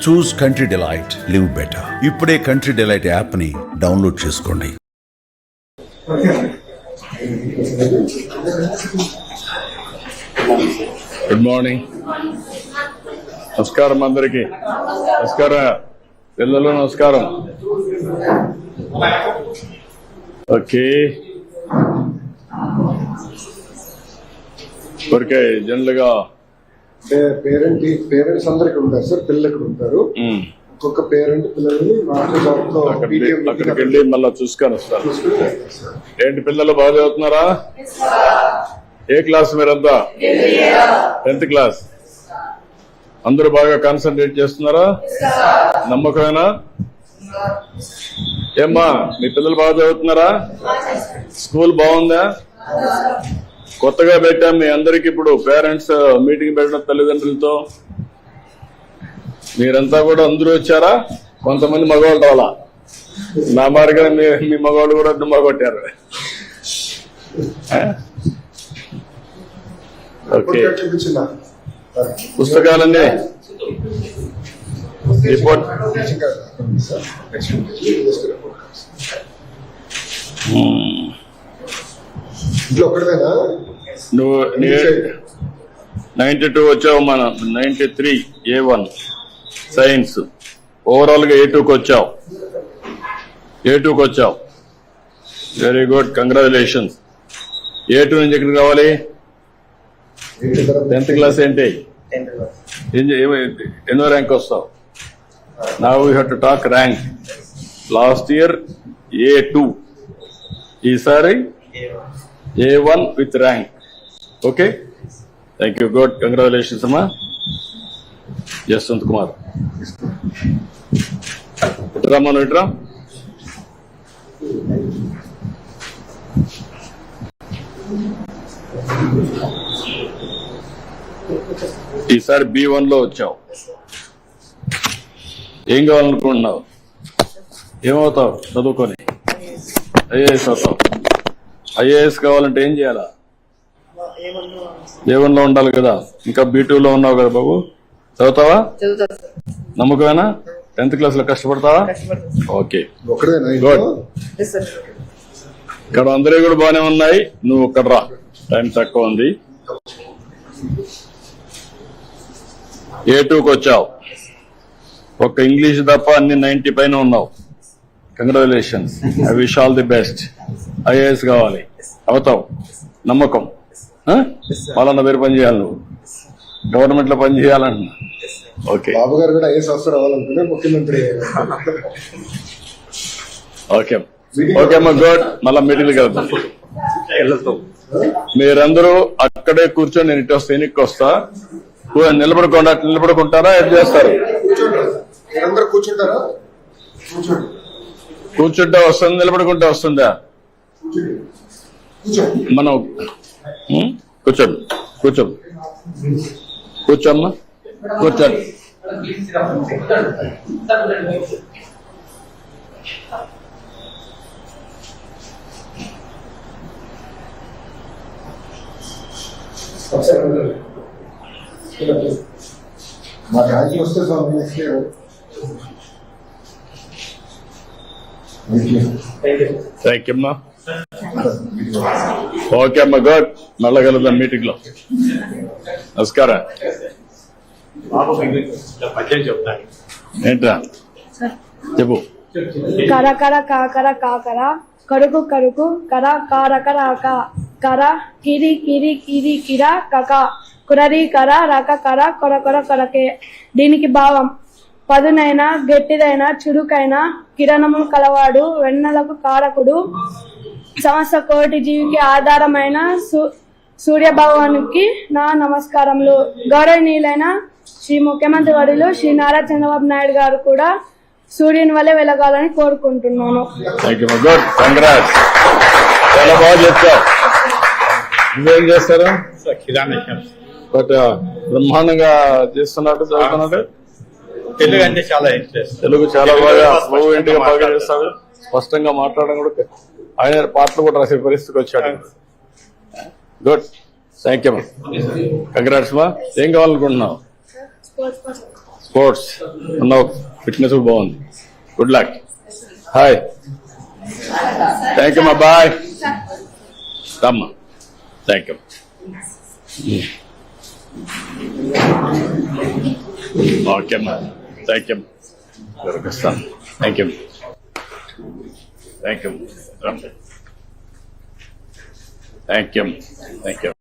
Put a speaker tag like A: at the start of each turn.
A: చూస్ country delight, live better. ఇప్పుడే country delight app ని download చేసుకోండి.
B: Good morning. నమస్కారం అందరికి. నమస్కారం పిల్లలు, నమస్కారం. ఓకే, ఊరికే జనరల్ గా
C: పేరెంట్స్ అందరికి ఉంటారు సార్, పిల్లలు ఇక్కడ ఉంటారు. ఒక్కొక్క పేరెంట్ పిల్లల్ని
B: అక్కడికి వెళ్ళి మళ్ళా చూసుకొని వస్తారు. ఏంటి పిల్లలు బాగా చదువుతున్నారా? ఏ క్లాస్ మీరంతా? 10th class. అందరూ బాగా కాన్సన్ట్రేట్ చేస్తున్నారా? నమ్మకమేనా? ఏమ్మా మీ పిల్లలు బాగా చదువుతున్నారా? స్కూల్ బాగుందా? కొత్తగా పెట్టాం మీ అందరికి ఇప్పుడు పేరెంట్స్ మీటింగ్ పెట్టడం తల్లిదండ్రులతో. మీరంతా కూడా అందరూ వచ్చారా? కొంతమంది మగవాళ్ళు రావాలా? నా మార్గం మీ మగవాళ్ళు కూడా డుమ్మా కొట్టారు. ఓకే, పుస్తకాలన్నీ రిపోర్ట్ నువ్వు 92 వచ్చావు, మన 93 A1 సైన్స్. ఓవరాల్ గా A2కి వచ్చావు. Very good, congratulations. A2 నుంచి ఎక్కడికి రావాలి? 10th class. ఏంటి ఎన్నో ర్యాంక్ వస్తావు? Now you have to talk rank. Last year A2, ఈసారి A1 with rank. Okay, thank you. Good, congratulations అమ్మా. జస్వంత్ కుమార్ ఇట్రా, మనం ఇట్రా. ఈసారి B1 లో వచ్చావు. ఏం కావాలనుకుంటున్నావు? ఏమవుతావు చదువుకొని? ఐఏఎస్ అవుతావు. ఐఏఎస్ కావాలంటే ఏం చేయాలా? A1 లో ఉండాలి కదా. ఇంకా B2 లో ఉన్నావు కదా బాబు. చదువుతావా? నమ్మకమేనా? 10th క్లాస్ లో కష్టపడతావా? Okay, good. ఇక్కడ అందరూ కూడా బాగానే ఉన్నాయి. నువ్వు ఇక్కడ రా, టైం తక్కువ ఉంది. A2కి వచ్చావు. ఒక్క ఇంగ్లీష్ తప్ప అన్ని 90 పైన ఉన్నావు. Congratulations. I wish all the best. IAS కావాలి, అవుతావు. నమ్మకం. వాళ్ళన్న పేరు పని చేయాలి, నువ్వు గవర్నమెంట్ లో పని చేయాలన్నా. ఓకే,
C: బాబు గారు కూడా ఐఏఎస్ ఆఫీసర్ అవ్వాలనుకునే ముఖ్యమంత్రి.
B: ఓకే ఓకే అమ్మా, గుడ్. మళ్ళా మీటింగ్కి వెళ్తాం. మీరందరూ అక్కడే కూర్చొని నేను ఇటు వస్తా, ఎన్నికకి వస్తా. నిలబడుకుంటారా? ఏం చేస్తారు? కూర్చుంటే వస్తుంది, నిలబడుకుంటే వస్తుందా? మనం కూర్చోమ్మా, కూర్చోండి.
C: మా రాజ్యం వస్తే
B: థ్యాంక్ యూ అమ్మా. ఓకే అమ్మా, గుడ్. మళ్ళా కలుద్దాం మీటింగ్ లో. నమస్కారం. ఏంట్రా చెప్పు.
D: కర కర కాకర కాకర, కరుకు కరుకు కర కారక రాక, కర కిరి కిరి కిరి కిర కక, కురరి కర రక కర కొర కొర కొరకే. దీనికి భావం: పదునైన గట్టిదైన చురుకైన కిరణము కలవాడు, వెన్నెలకు కారకుడు, సమస్త కోటి జీవికి ఆధారమైన సూర్యభగవానికి నా నమస్కారములు. గౌరవనీయులైన శ్రీ ముఖ్యమంత్రి వర్యులు శ్రీ నారా చంద్రబాబు నాయుడు గారు కూడా సూర్యుని వల్లే వెలగాలని కోరుకుంటున్నాను.
B: చాలా బాగా చెప్తావు. నువ్వేం చేస్తారు? బట్ బ్రహ్మాండంగా చేస్తున్నట్టు చదువుతున్నట్టు.
E: తెలుగు అంటే చాలా ఇంట్రెస్ట్.
B: తెలుగు చాలా బాగా ఫ్లూయెంట్గా బాగా చేస్తాడు. స్పష్టంగా మాట్లాడడం కూడా. ఆయన పాటలు కూడా రాసే పరిస్థితికి వచ్చాడు. Good, thank you. కంగ్రాట్స్ మా. ఏం కావాలనుకుంటున్నావు? స్పోర్ట్స్ ఉన్నావు, ఫిట్నెస్ బాగుంది. Good luck. Hi, thank you మా బాయ్. రమ్మా, థ్యాంక్ యూ. ఓకే అమ్మా, థ్యాంక్ యూ. దొరికిస్తాను. Thank you, thank you. Thank you, thank you.